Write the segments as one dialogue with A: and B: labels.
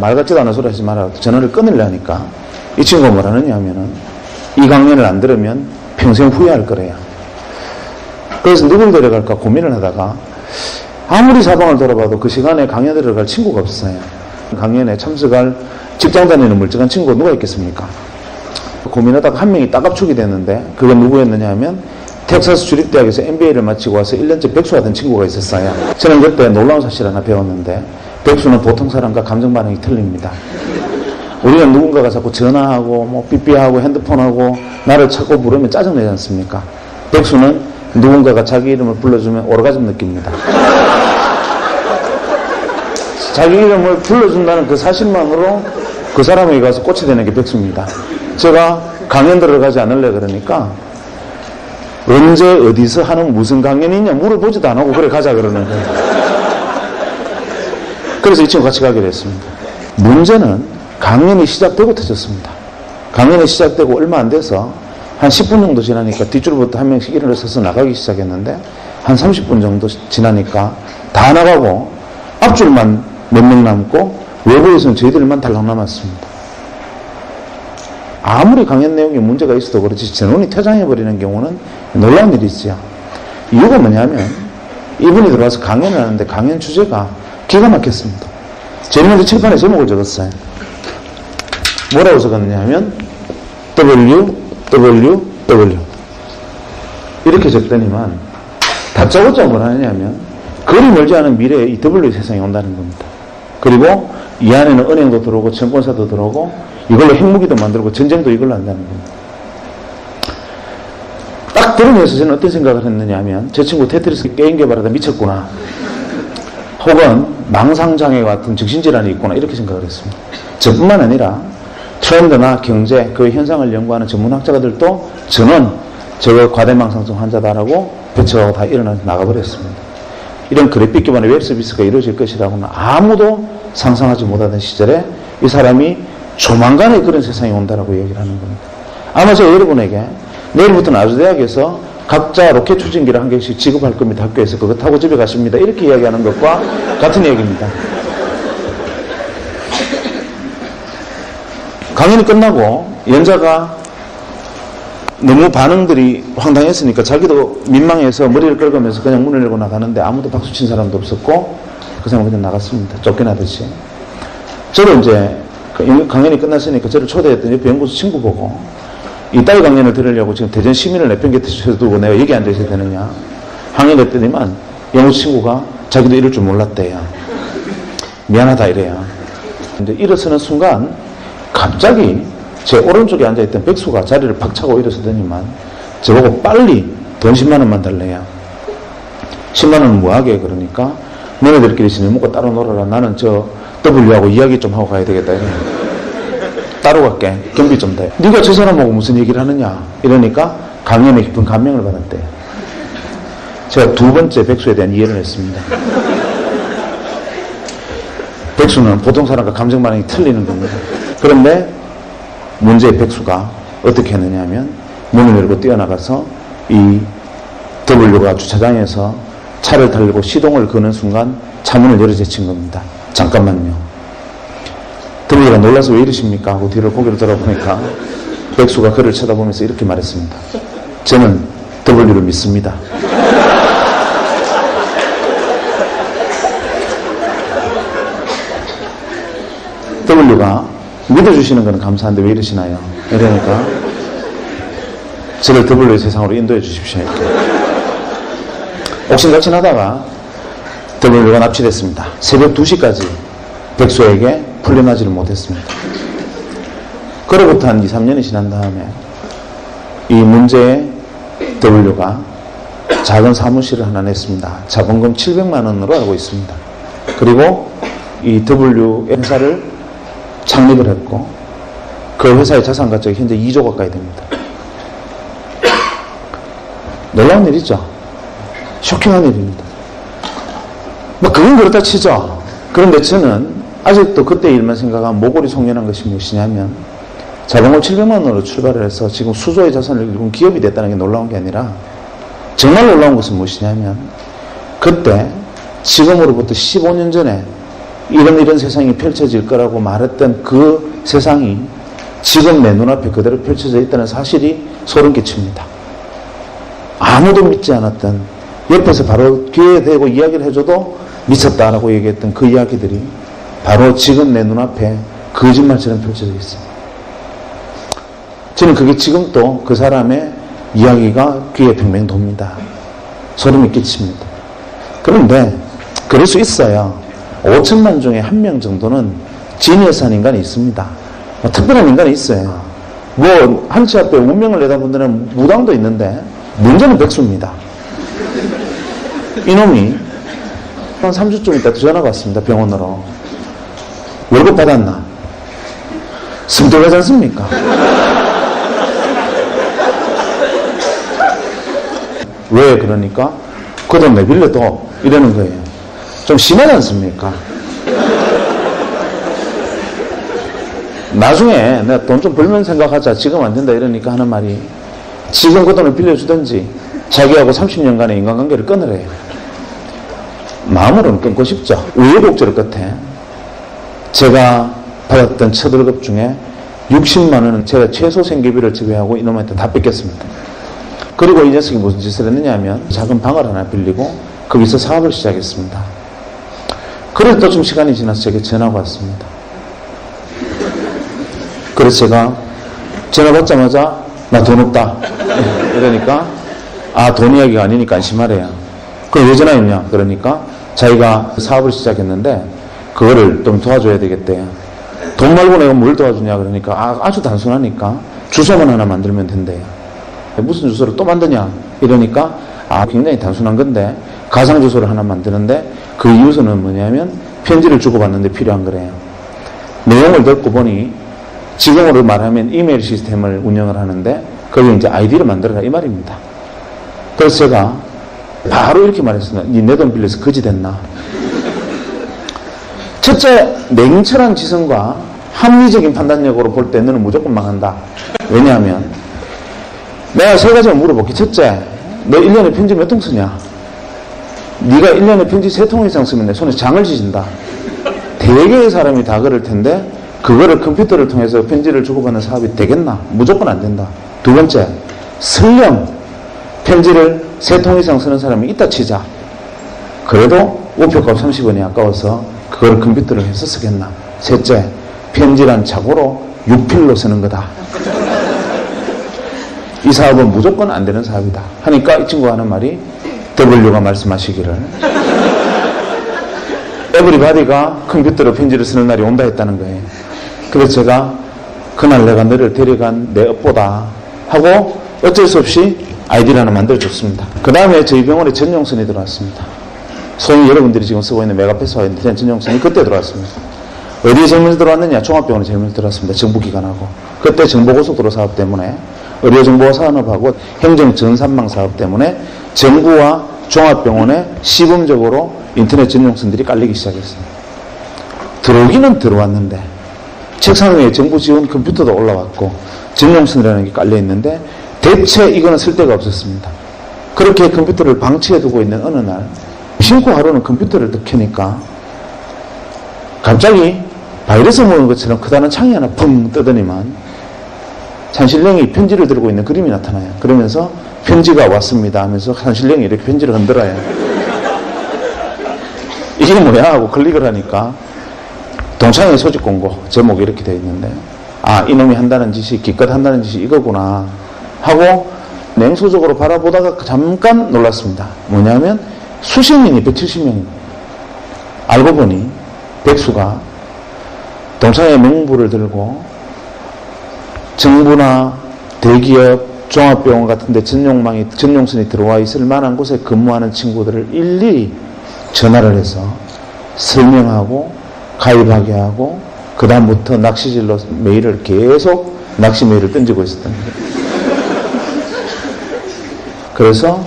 A: 말 같지도 않은 소리 하지 마라. 전화를 끊으려니까 이 친구가 뭐라 하느냐 하면은 이 강연을 안 들으면 평생 후회할 거래요. 그래서 누굴 데려갈까 고민을 하다가 아무리 사방을 돌아봐도 그 시간에 강연 들어갈 친구가 없어요. 강연에 참석할 직장 다니는 멀쩡한 친구가 누가 있겠습니까? 고민하다가 한 명이 딱 압축이 됐는데 그건 누구였느냐 하면 텍사스 주립대학에서 MBA를 마치고 와서 1년째 백수하던 친구가 있었어요. 저는 그때 놀라운 사실 하나 배웠는데 백수는 보통 사람과 감정 반응이 틀립니다. 우리가 누군가가 자꾸 전화하고 뭐 삐삐하고 핸드폰하고 나를 찾고 부르면 짜증내지 않습니까? 백수는 누군가가 자기 이름을 불러주면 오르가즘 느낍니다. 자기 이름을 불러준다는 그 사실만으로 그 사람에게 가서 꽃이 되는 게 백수입니다. 제가 강연 들어가지 않을래 그러니까 언제 어디서 하는 무슨 강연이 있냐 물어보지도 안 하고 그래 가자 그러는 거예요. 그래서 이 친구 같이 가기로 했습니다. 문제는 강연이 시작되고 터졌습니다. 강연이 시작되고 얼마 안 돼서 한 10분 정도 지나니까 뒷줄부터 한 명씩 일어서서 나가기 시작했는데 한 30분 정도 지나니까 다 나가고 앞줄만 몇 명 남고 외부에서는 저희들만 달랑 남았습니다. 아무리 강연 내용에 문제가 있어도 그렇지 전원이 퇴장해버리는 경우는 놀라운 일이지요. 이유가 뭐냐면 이분이 들어와서 강연을 하는데 강연 주제가 기가 막혔습니다. 제일 먼저 칠판에 제목을 적었어요. 뭐라고 적었느냐 하면 W 이렇게 적더니만 다짜고짜 뭐라 하냐면 거리 멀지 않은 미래에 이 W 세상이 온다는 겁니다. 그리고 이 안에는 은행도 들어오고 증권사도 들어오고 이걸로 핵무기도 만들고 전쟁도 이걸로 한다는 겁니다. 딱 들으면서 저는 어떤 생각을 했느냐 하면 저 친구 테트리스 게임 개발하다 미쳤구나. 혹은 망상장애 같은 정신질환이 있구나 이렇게 생각을 했습니다. 저뿐만 아니라 트렌드나 경제 그 현상을 연구하는 전문학자들도 저는 저거 과대망상증 환자다라고 배척하고 다 일어나서 나가버렸습니다. 이런 그래픽 기반의 웹 서비스가 이루어질 것이라고는 아무도 상상하지 못하던 시절에 이 사람이 조만간에 그런 세상이 온다라고 얘기를 하는 겁니다. 아마 제가 여러분에게 내일부터는 아주대학에서 각자 로켓 추진기를 한 개씩 지급할 겁니다. 학교에서 그거 타고 집에 가십니다. 이렇게 이야기하는 것과 같은 얘기입니다. 강연이 끝나고 연자가 너무 반응들이 황당했으니까 자기도 민망해서 머리를 긁으면서 그냥 문을 열고 나가는데 아무도 박수 친 사람도 없었고 그 사람은 그냥 나갔습니다. 쫓겨나듯이. 저도 이제 강연이 끝났으니까 저를 초대했던 옆에 연구소 친구 보고 이따위 강연을 들으려고 지금 대전 시민을 내팽개쳐 두고 내가 여기 앉아 있어야 되느냐 항의를 했더니만 연구소 친구가 자기도 이럴 줄 몰랐대요. 미안하다 이래요. 이제 일어서는 순간 갑자기 제 오른쪽에 앉아있던 백수가 자리를 팍 차고 일어서더니만 저보고 빨리 돈 10만 원만 달래요. 10만 원은 뭐하게 그러니까 너네들끼리 지금 먹고 따로 놀아라. 나는 저 W하고 이야기 좀 하고 가야 되겠다. 이러니까. 따로 갈게. 경비 좀 돼. 네가 저 사람하고 무슨 얘기를 하느냐. 이러니까 강연에 깊은 감명을 받았대요. 제가 두 번째 백수에 대한 이해를 했습니다. 백수는 보통 사람과 감정 반응이 틀리는 겁니다. 그런데 문제의 백수가 어떻게 했느냐 하면 문을 열고 뛰어나가서 이 W가 주차장에서 차를 달리고 시동을 거는 순간 차문을 열어제친 겁니다. 잠깐만요. W가 놀라서 왜 이러십니까? 하고 뒤를 고개를 돌아보니까 백수가 그를 쳐다보면서 이렇게 말했습니다. 저는 W를 믿습니다. W가 믿어주시는 건 감사한데 왜 이러시나요? 이러니까 저를 W의 세상으로 인도해 주십시오. 이렇게. 옥신각신하다가 W가 납치됐습니다. 새벽 2시까지 백수에게 풀려나지를 못했습니다. 그로부터 한 2, 3년이 지난 다음에 이 문제의 W가 작은 사무실을 하나 냈습니다. 자본금 700만 원으로 알고 있습니다. 그리고 이 W 회사를 창립을 했고 그 회사의 자산 가치가 현재 2조 가까이 됩니다. 놀라운 일이죠. 쇼킹한 일입니다. 뭐 그건 그렇다 치죠. 그런데 저는 아직도 그때 일만 생각하면 모골이 송연한 것이 무엇이냐면 자본금 700만 원으로 출발을 해서 지금 수조의 자산을 일군 기업이 됐다는 게 놀라운 게 아니라 정말 놀라운 것은 무엇이냐면 그때 지금으로부터 15년 전에 이런 세상이 펼쳐질 거라고 말했던 그 세상이 지금 내 눈앞에 그대로 펼쳐져 있다는 사실이 소름 끼칩니다. 아무도 믿지 않았던, 옆에서 바로 귀에 대고 이야기를 해줘도 미쳤다라고 얘기했던 그 이야기들이 바로 지금 내 눈앞에 거짓말처럼 펼쳐져 있습니다. 저는 그게 지금 또 그 사람의 이야기가 귀에 팽팽 돕니다. 소름이 끼칩니다. 그런데 그럴 수 있어요. 5천만 중에 1명 정도는 지니어스한 인간이 있습니다. 특별한 인간이 있어요. 뭐 한치 앞에 운명을 내다보는 무당도 있는데 문제는 백수입니다. 이놈이 한 3주쯤 있다 전화가 왔습니다. 병원으로. 월급 받았나? 숨들어가지 않습니까? 왜 그러니까? 그 돈 내 빌려도 이러는 거예요. 좀 심하지 않습니까? 나중에 내가 돈 좀 벌면 생각하자. 지금 안 된다 이러니까 하는 말이, 지금 그 돈을 빌려주든지 자기하고 30년간의 인간관계를 끊으래요. 마음으로는 끊고 싶죠. 우여곡절 끝에 제가 받았던 첫 월급 중에 60만 원은 제가 최소 생계비를 제외하고 이놈한테 다 뺏겼습니다. 그리고 이 녀석이 무슨 짓을 했느냐 하면 작은 방을 하나 빌리고 거기서 사업을 시작했습니다. 그래서 또 좀 시간이 지나서 제게 전화가 왔습니다. 그래서 제가 전화 받자마자 나 돈 없다 이러니까, 아, 돈 이야기가 아니니까 안심하래요. 그럼 왜 전화했냐 그러니까 자기가 사업을 시작했는데 그거를 좀 도와줘야 되겠대요. 돈 말고 내가 뭘 도와주냐 그러니까, 아주 단순하니까 주소만 하나 만들면 된대요. 무슨 주소를 또 만드냐 이러니까, 굉장히 단순한 건데 가상 주소를 하나 만드는데 그 이유서는 뭐냐면 편지를 주고받는데 필요한 거래요. 내용을 듣고 보니 지금으로 말하면 이메일 시스템을 운영을 하는데 거기에 이제 아이디를 만들어라 이 말입니다. 그래서 제가 바로 이렇게 말했습니다. 니 내 돈 빌려서 거지 됐나? 첫째, 냉철한 지성과 합리적인 판단력으로 볼 때 너는 무조건 망한다. 왜냐하면 내가 세 가지만 물어볼게. 첫째, 너 1년에 편지 몇 통 쓰냐? 네가 1년에 편지 3통 이상 쓰면 내 손에 장을 지진다. 대개의 사람이 다 그럴 텐데 그거를 컴퓨터를 통해서 편지를 주고받는 사업이 되겠나? 무조건 안 된다. 두 번째, 설령 편지를 3통 이상 쓰는 사람이 있다 치자. 그래도 우표값 30원이 아까워서 그걸 컴퓨터를 해서 쓰겠나? 셋째, 편지란 착오로 유필로 쓰는 거다. 이 사업은 무조건 안 되는 사업이다. 하니까 이 친구가 하는 말이, W가 말씀하시기를 에브리바디가 컴퓨터로 편지를 쓰는 날이 온다 했다는 거예요. 그래서 제가 그날 내가 너를 데려간 내 업보다 하고 어쩔 수 없이 아이디를 하나 만들어줬습니다. 그 다음에 저희 병원에 전용선이 들어왔습니다. 소위 여러분들이 지금 쓰고 있는 메가패스와 인터넷 전용선이 그때 들어왔습니다. 어디에 제일 먼저 들어왔느냐? 종합병원에 제일 먼저 들어왔습니다. 정부기관하고. 그때 정보고속도로 사업 때문에, 의료정보산업하고 행정전산망 사업 때문에 정부와 종합병원에 시범적으로 인터넷 전용선들이 깔리기 시작했습니다. 들어오기는 들어왔는데 책상 위에 정부 지원 컴퓨터도 올라왔고 전용선이라는 게 깔려있는데 대체 이거는 쓸 데가 없었습니다. 그렇게 컴퓨터를 방치해두고 있는 어느 날 신고 하루는 컴퓨터를 딱 켜니까 갑자기 바이러스 모는 것처럼 크다는 창이 하나 펑 뜨더니만 산신령이 편지를 들고 있는 그림이 나타나요. 그러면서 편지가 왔습니다 하면서 산신령이 이렇게 편지를 흔들어요. 이게 뭐야 하고 클릭을 하니까 동창회 소집 공고 제목이 이렇게 되어 있는데, 이놈이 한다는 짓이, 기껏 한다는 짓이 이거구나 하고 냉소적으로 바라보다가 잠깐 놀랐습니다. 뭐냐면 수십 명이 170명입니다. 알고 보니 백수가 동창회 명부를 들고 정부나 대기업, 종합병원 같은 데 전용선이 들어와 있을 만한 곳에 근무하는 친구들을 일일이 전화를 해서 설명하고 가입하게 하고 그 다음부터 낚시질로 메일을 계속 낚시 메일을 던지고 있었던 거예요. 그래서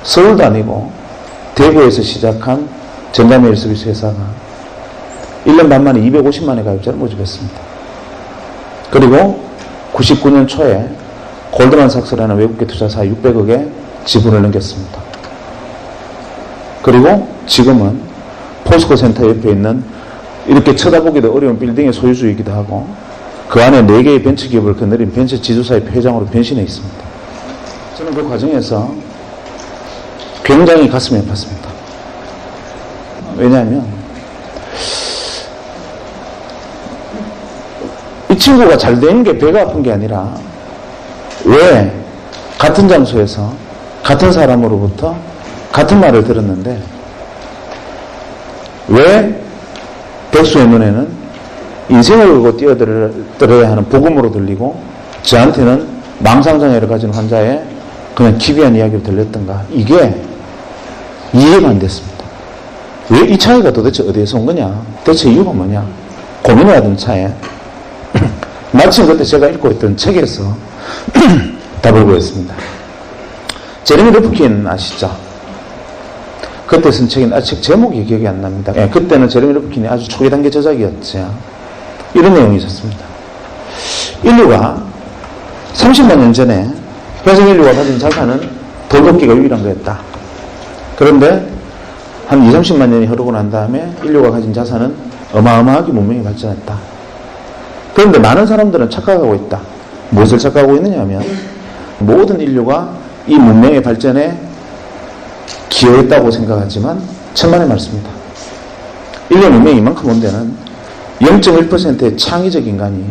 A: 서울도 아니고 대구에서 시작한 전자메일 서비스 회사가 1년 반 만에 250만의 가입자를 모집했습니다. 그리고 99년 초에 골드만삭스라는 외국계 투자사 600억의 지분을 넘겼습니다. 그리고 지금은 포스코 센터 옆에 있는 이렇게 쳐다보기도 어려운 빌딩의 소유주이기도 하고 그 안에 4개의 벤처기업을 거느린 벤처 지주사의 회장으로 변신해 있습니다. 저는 그 과정에서 굉장히 가슴이 아팠습니다. 왜냐하면 이 친구가 잘 되는 게 배가 아픈 게 아니라 왜 같은 장소에서 같은 사람으로부터 같은 말을 들었는데 왜 백수의 눈에는 인생을 걸고 뛰어들어야 하는 복음으로 들리고 저한테는 망상장애를 가진 환자의 그냥 기괴한 이야기로 들렸던가. 이게 이해가 안 됐습니다. 왜 이 차이가 도대체 어디에서 온 거냐? 대체 이유가 뭐냐? 고민을 하던 차에 마침 그때 제가 읽고 있던 책에서 답을 구했습니다. 제레미 르프킨 아시죠? 그때 쓴 책인데 책 제목이 기억이 안 납니다. 예, 그때는 제레미 르프킨이 아주 초기 단계 저작이었죠. 이런 내용이 있었습니다. 인류가 30만 년 전에 현생 인류가 가진 자산은 돌도끼가 유일한 거였다. 그런데 한 20, 30만 년이 흐르고 난 다음에 인류가 가진 자산은 어마어마하게 문명이 발전했다. 그런데 많은 사람들은 착각하고 있다. 무엇을 착각하고 있느냐 하면 모든 인류가 이 문명의 발전에 기여했다고 생각하지만 천만의 말씀입니다. 인류 문명이 이만큼 온 데는 0.1%의 창의적 인간이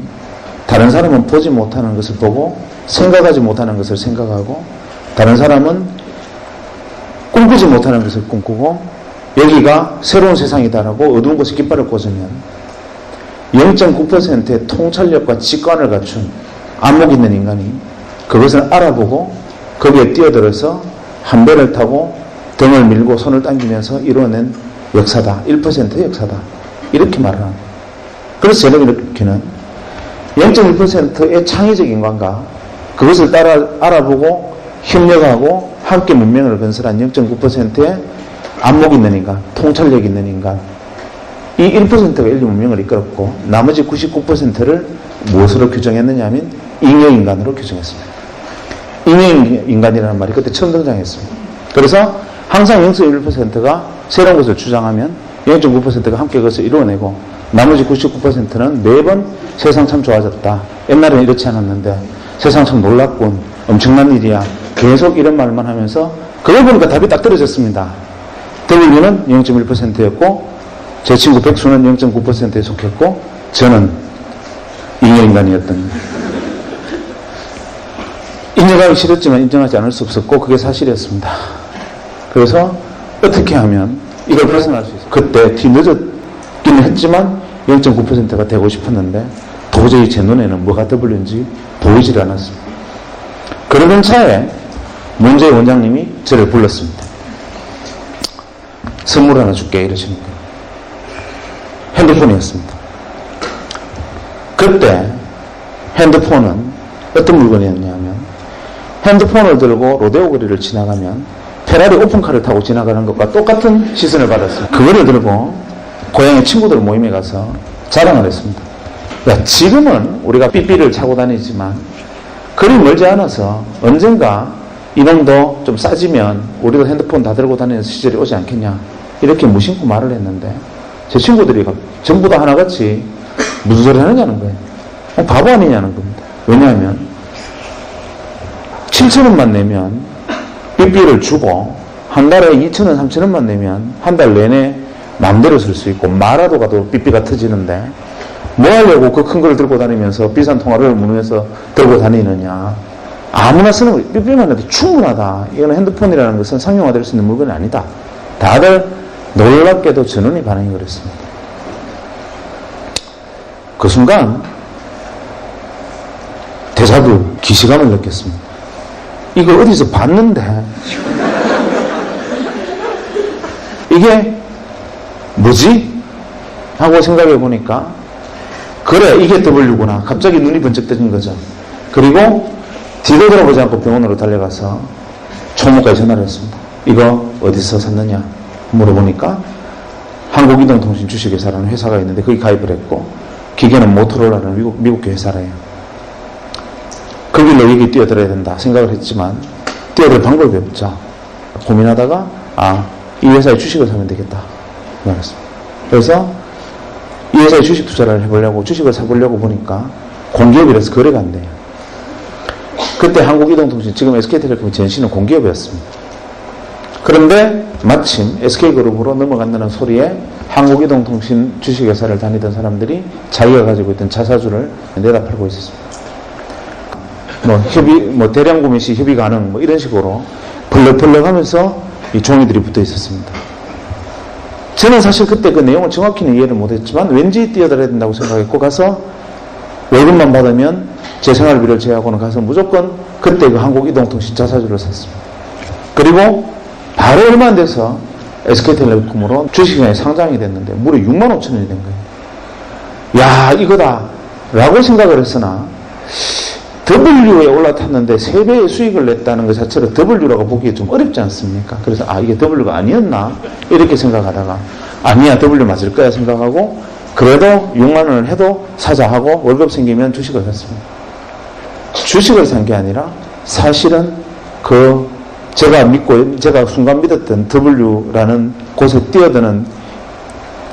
A: 다른 사람은 보지 못하는 것을 보고 생각하지 못하는 것을 생각하고 다른 사람은 꿈꾸지 못하는 것을 꿈꾸고 여기가 새로운 세상이다라고 어두운 곳에 깃발을 꽂으면 0.9%의 통찰력과 직관을 갖춘 안목 있는 인간이 그것을 알아보고 거기에 뛰어들어서 한 배를 타고 등을 밀고 손을 당기면서 이루어낸 역사다. 1%의 역사다. 이렇게 말을 합니다. 그래서 제레미 르프킨은 0.1%의 창의적 인간과 그것을 따라 알아보고 협력하고 함께 문명을 건설한 0.9%의 안목 있는 인간, 통찰력 있는 인간, 이 1%가 인류 문명을 이끌었고 나머지 99%를 무엇으로 규정했느냐 하면 잉여인간으로 규정했습니다. 잉여인간이라는 말이 그때 처음 등장했습니다. 그래서 항상 0.1%가 새로운 것을 주장하면 0.9%가 함께 그것을 이루어내고 나머지 99%는 매번 세상 참 좋아졌다. 옛날에는 이렇지 않았는데 세상 참 놀랍군. 엄청난 일이야. 계속 이런 말만 하면서 그걸 보니까 답이 딱 떨어졌습니다. W는 0.1%였고 제 친구 백수는 0.9%에 속했고 저는 잉여인간이었던 인정하기 싫었지만 인정하지 않을 수 없었고 그게 사실이었습니다. 그래서 어떻게 하면 이걸 벗어날 수 있어요? 그때 뒤늦었기는 했지만 0.9%가 되고 싶었는데 도저히 제 눈에는 뭐가 W인지 보이질 않았습니다. 그러던 차에 문재인 원장님이 저를 불렀습니다. 선물 하나 줄게 이러시는 거예요. 핸드폰이었습니다. 그때 핸드폰은 어떤 물건이었냐면 핸드폰을 들고 로데오 거리를 지나가면 페라리 오픈카를 타고 지나가는 것과 똑같은 시선을 받았어요. 그거를 들고 고향의 친구들 모임에 가서 자랑을 했습니다. 야, 지금은 우리가 삐삐를 차고 다니지만 그리 멀지 않아서 언젠가 이놈도 좀 싸지면 우리도 핸드폰 다 들고 다니는 시절이 오지 않겠냐 이렇게 무심코 말을 했는데 제 친구들이 전부 다 하나같이 무슨 소리 하느냐는 거예요. 바보 아니냐는 겁니다. 왜냐하면 7,000원만 내면 삐삐를 주고 한 달에 2,000원, 3,000원만 내면 한 달 내내 마음대로 쓸 수 있고 마라도 가도 삐삐가 터지는데 뭐 하려고 그 큰 걸 들고 다니면서 비싼 통화를 물으면서 들고 다니느냐. 아무나 쓰는 거 삐삐만 해도 충분하다. 이거는 핸드폰이라는 것은 상용화될 수 있는 물건이 아니다. 다들 놀랍게도 전원이 반응이 그랬습니다. 그 순간 데자부, 기시감을 느꼈습니다. 이거 어디서 봤는데 이게 뭐지? 하고 생각해 보니까 그래 이게 W구나. 갑자기 눈이 번쩍 뜨는 거죠. 그리고 뒤도 돌아보지 않고 병원으로 달려가서 총무과에 전화를 했습니다. 이거 어디서 샀느냐 물어보니까 한국이동통신 주식회사라는 회사가 있는데 거기 가입을 했고 기계는 모토로라는 미국 회사래요. 그 길로 여기 뛰어들어야 된다 생각을 했지만 뛰어들 방법이 없죠. 고민하다가 이 회사의 주식을 사면 되겠다 말했습니다. 그래서 이 회사에 주식 투자를 해보려고 주식을 사보려고 보니까 공기업이라서 거래가 안 돼요. 그때 한국이동통신, 지금 SK텔레콤이 전신은 공기업이었습니다. 그런데 마침 SK그룹으로 넘어간다는 소리에 한국이동통신 주식회사를 다니던 사람들이 자기가 가지고 있던 자사주를 내다 팔고 있었습니다. 대량 구매 시 협의 가능, 이런 식으로 벌렁벌렁 하면서 이 종이들이 붙어 있었습니다. 저는 사실 그때 그 내용을 정확히는 이해를 못했지만 왠지 뛰어들어야 된다고 생각했고 가서 월급만 받으면 제 생활비를 제외하고는 가서 무조건 그때 그 한국이동통신 자사주를 샀습니다. 그리고 바로 얼마 안 돼서 SK텔레콤으로 주식시장에 상장이 됐는데 무려 6만 5천 원이 된 거예요. 야, 이거다 라고 생각을 했으나 W에 올라탔는데 3배의 수익을 냈다는 것 자체로 W라고 보기에 좀 어렵지 않습니까? 그래서 이게 W가 아니었나? 이렇게 생각하다가 아니야, W 맞을 거야 생각하고 그래도 6만 원을 해도 사자 하고 월급 생기면 주식을 샀습니다. 주식을 산 게 아니라 사실은 제가 순간 믿었던 W라는 곳에 뛰어드는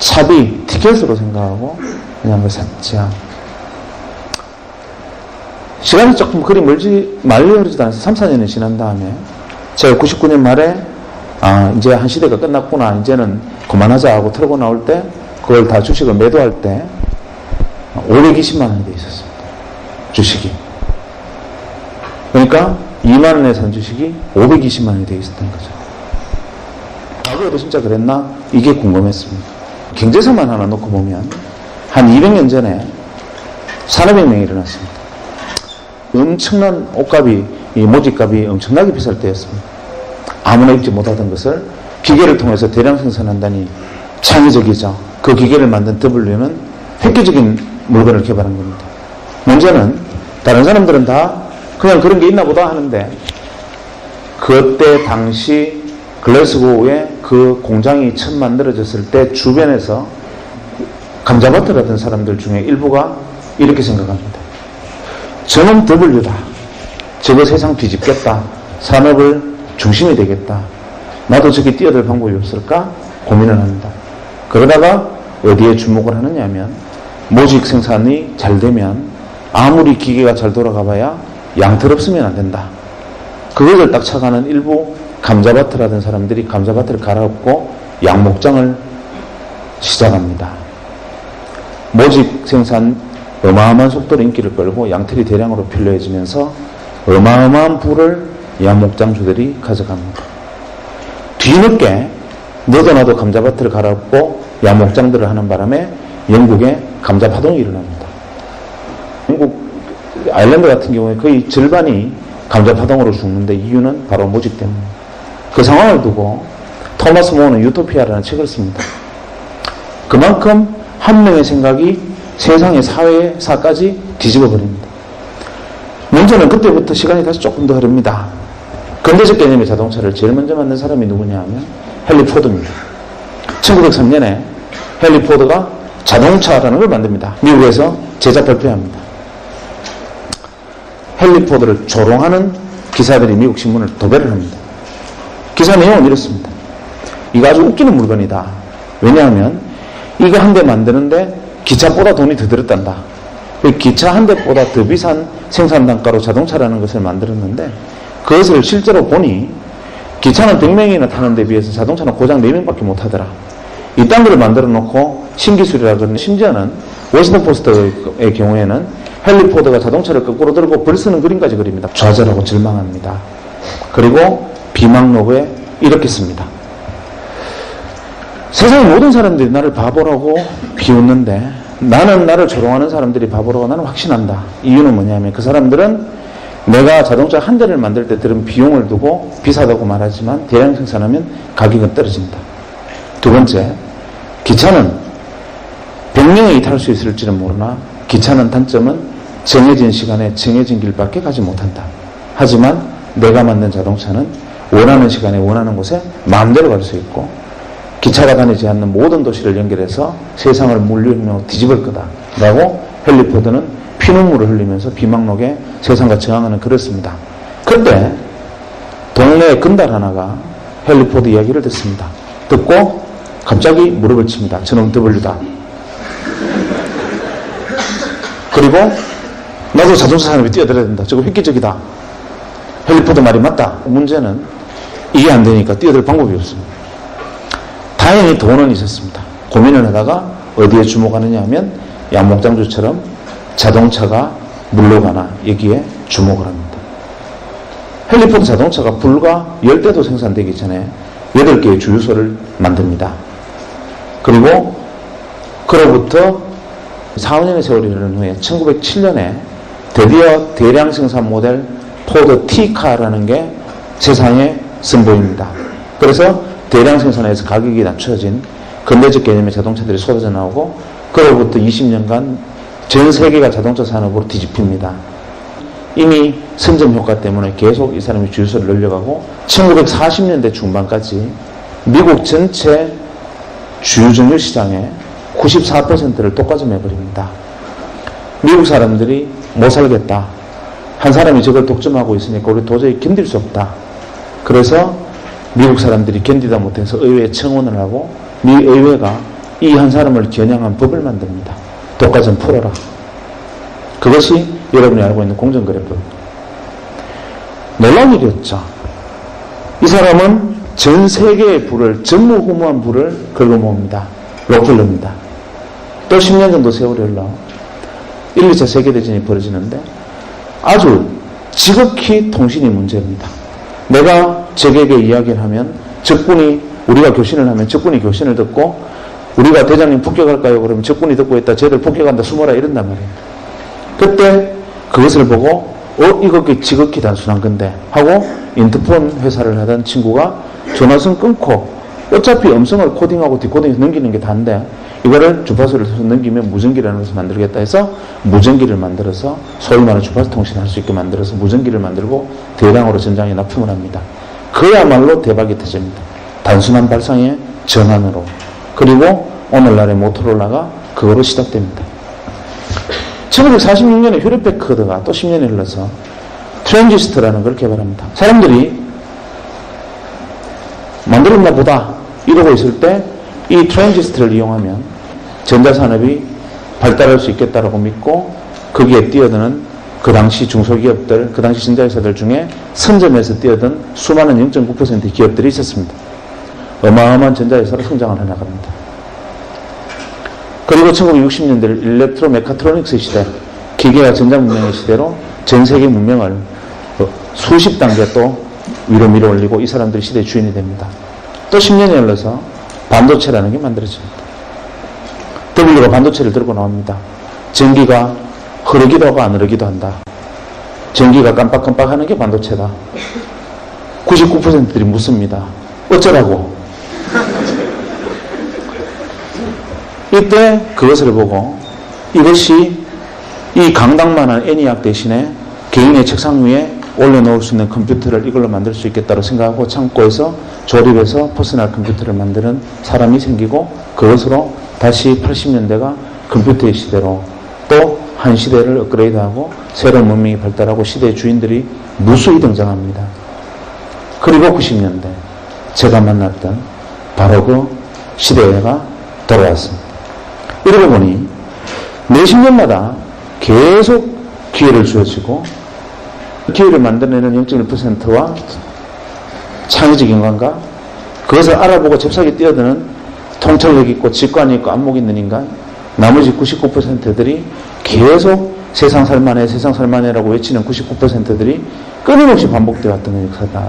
A: 차비, 티켓으로 생각하고 그냥 그걸 샀지. 시간이 조금 그리 말리 흐르지도 않아서 3, 4년이 지난 다음에 제가 99년 말에 이제 한 시대가 끝났구나, 이제는 그만하자 하고 털고 나올 때 그걸 다 주식을 매도할 때 520만 원이 돼 있었습니다. 주식이. 그러니까 2만 원에 산 주식이 520만 원이 돼 있었던 거죠. 과거에도 진짜 그랬나? 이게 궁금했습니다. 경제사만 하나 놓고 보면 한 200년 전에 산업혁명이 일어났습니다. 엄청난 옷값이, 이 모집값이 엄청나게 비쌀 때였습니다. 아무나 입지 못하던 것을 기계를 통해서 대량 생산한다니 창의적이죠. 그 기계를 만든 W는 획기적인 물건을 개발한 겁니다. 문제는 다른 사람들은 다 그냥 그런 게 있나 보다 하는데 그때 당시 글래스고에 그 공장이 처음 만들어졌을 때 주변에서 감자밭을 하던 사람들 중에 일부가 이렇게 생각합니다. 저는 W다. 저거 세상 뒤집겠다. 산업을 중심이 되겠다. 나도 저기 뛰어들 방법이 없을까? 고민을 합니다. 그러다가 어디에 주목을 하느냐 하면 모직 생산이 잘 되면 아무리 기계가 잘 돌아가 봐야 양털 없으면 안 된다. 그것을 딱 착안한 일부 감자밭을 하던 사람들이 감자밭을 갈아엎고 양목장을 시작합니다. 모직 생산 어마어마한 속도로 인기를 끌고 양털이 대량으로 필요해지면서 어마어마한 부를 양목장주들이 가져갑니다. 뒤늦게 너도 나도 감자밭을 갈아엎고 양목장들을 하는 바람에 영국에 감자파동이 일어납니다. 영국 아일랜드 같은 경우에 거의 절반이 감자파동으로 죽는데 이유는 바로 모직 때문입니다. 그 상황을 두고 토마스 모어는 유토피아라는 책을 씁니다. 그만큼 한 명의 생각이 세상의 사회사까지 뒤집어 버립니다. 문제는 그때부터 시간이 다시 조금 더 흐릅니다. 근대적 개념의 자동차를 제일 먼저 만든 사람이 누구냐 하면 헨리 포드입니다. 1903년에 헨리 포드가 자동차라는 걸 만듭니다. 미국에서 제작 발표합니다. 헨리 포드를 조롱하는 기사들이 미국 신문을 도배를 합니다. 기사 내용은 이렇습니다. 이거 아주 웃기는 물건이다. 왜냐하면 이거 한 대 만드는데 기차보다 돈이 더 들었단다. 기차 한 대보다 더 비싼 생산 단가로 자동차라는 것을 만들었는데 그것을 실제로 보니 기차는 100명이나 타는 데 비해서 자동차는 고작 4명밖에 못 하더라. 이딴 걸 만들어 놓고 신기술이라 그러는, 심지어는 워싱턴 포스트의 경우에는 헨리 포드가 자동차를 거꾸로 들고 벌 쓰는 그림까지 그립니다. 좌절하고 절망합니다. 그리고 비망록에 이렇게 씁니다. 세상의 모든 사람들이 나를 바보라고 비웃는데 나는 나를 조롱하는 사람들이 바보라고 나는 확신한다. 이유는 뭐냐면 그 사람들은 내가 자동차 한 대를 만들 때 들은 비용을 두고 비싸다고 말하지만 대량 생산하면 가격은 떨어진다. 두 번째, 기차는 100명이 탈 수 있을지는 모르나 기차는 단점은 정해진 시간에 정해진 길밖에 가지 못한다. 하지만 내가 만든 자동차는 원하는 시간에 원하는 곳에 마음대로 갈 수 있고 기차가 다니지 않는 모든 도시를 연결해서 세상을 물리며 뒤집을 거다 라고 헨리 포드는 피눈물을 흘리면서 비망록에 세상과 저항하는 글을 씁니다. 그때 동네의 건달 하나가 헨리 포드 이야기를 듣습니다. 듣고 갑자기 무릎을 칩니다. 저놈 W다. 그리고 나도 자동차 산업에 뛰어들어야 된다. 저거 획기적이다. 헬리포드 말이 맞다. 문제는 이게 안 되니까 뛰어들 방법이 없습니다. 다행히 돈은 있었습니다. 고민을 하다가 어디에 주목하느냐 하면 양목장주처럼 자동차가 물러가나 여기에 주목을 합니다. 헬리포드 자동차가 불과 10대도 생산되기 전에 8개의 주유소를 만듭니다. 그리고 그로부터 4, 5년의 세월이 흐른 후에 1907년에 드디어 대량 생산 모델 포드 T카라는 게 세상에 선보입니다. 그래서 대량 생산에서 가격이 낮춰진 근대적 개념의 자동차들이 쏟아져 나오고 그로부터 20년간 전 세계가 자동차 산업으로 뒤집힙니다. 이미 선점 효과 때문에 계속 이 사람이 주유소를 늘려가고 1940년대 중반까지 미국 전체 주유 정유 시장의 94%를 독과점해버립니다. 미국 사람들이 못 살겠다. 한 사람이 저걸 독점하고 있으니까 우리 도저히 견딜 수 없다. 그래서 미국 사람들이 견디다 못해서 의회에 청원을 하고 미 의회가 이 한 사람을 겨냥한 법을 만듭니다. 독과점 풀어라. 그것이 여러분이 알고 있는 공정거래법. 놀라운 일이었죠. 이 사람은 전 세계의 부를, 전무후무한 부를 긁어모읍니다. 록펠러입니다. 또 10년 정도 세월이 흘러 1, 2차 세계대전이 벌어지는데 아주 지극히 통신이 문제입니다. 내가 적에게 이야기를 하면 적군이, 우리가 교신을 하면 적군이 교신을 듣고 우리가 대장님 폭격할까요? 그러면 적군이 듣고 있다. 쟤들 폭격한다. 숨어라. 이런단 말이에요. 그때 그것을 보고 이거 지극히 단순한 건데 하고 인터폰 회사를 하던 친구가 전화선 끊고 어차피 음성을 코딩하고 디코딩해서 넘기는 게 다인데 이거를 주파수를 써서 넘기면 무전기라는 것을 만들겠다 해서 무전기를 만들어서 소위 말하는 주파수 통신을 할 수 있게 만들어서 무전기를 만들고 대량으로 전장에 납품을 합니다. 그야말로 대박이 터집니다. 단순한 발상의 전환으로. 그리고 오늘날의 모토로라가 그거로 시작됩니다. 1946년에 휴레패커드가 또 10년이 흘러서 트랜지스터라는 걸 개발합니다. 사람들이 만들었나 보다 이러고 있을 때 이 트랜지스터를 이용하면 전자산업이 발달할 수 있겠다라고 믿고 거기에 뛰어드는 그 당시 중소기업들, 그 당시 전자회사들 중에 선점에서 뛰어든 수많은 0.9%의 기업들이 있었습니다. 어마어마한 전자회사로 성장을 해나갑니다. 그리고 1960년대 일렉트로 메카트로닉스 시대, 기계와 전자문명의 시대로 전 세계 문명을 수십 단계 또 위로 밀어 올리고 이 사람들이 시대의 주인이 됩니다. 또 10년이 흘러서 반도체라는 게 만들어집니다. W가 반도체를 들고 나옵니다. 전기가 흐르기도 하고 안 흐르기도 한다. 전기가 깜빡깜빡 하는 게 반도체다. 99%들이 묻습니다. 어쩌라고? 이때 그것을 보고 이것이 이 강당만한 애니악 대신에 개인의 책상 위에 올려놓을 수 있는 컴퓨터를 이걸로 만들 수 있겠다고 생각하고 창고에서 조립해서 퍼스널 컴퓨터를 만드는 사람이 생기고 그것으로 다시 80년대가 컴퓨터의 시대로 또 한 시대를 업그레이드하고 새로운 문명이 발달하고 시대의 주인들이 무수히 등장합니다. 그리고 90년대 제가 만났던 바로 그 시대가 돌아왔습니다. 이러고 보니 매 10년마다 계속 기회를 주어지고 기회를 만들어내는 0.1%와 창의적 인간과 그것을 알아보고 잽싸게 뛰어드는 통찰력 있고 직관이 있고 안목 있는 인간, 나머지 99%들이 계속 세상 살만해 세상 살만해라고 외치는 99%들이 끊임없이 반복되어 왔던 역사다.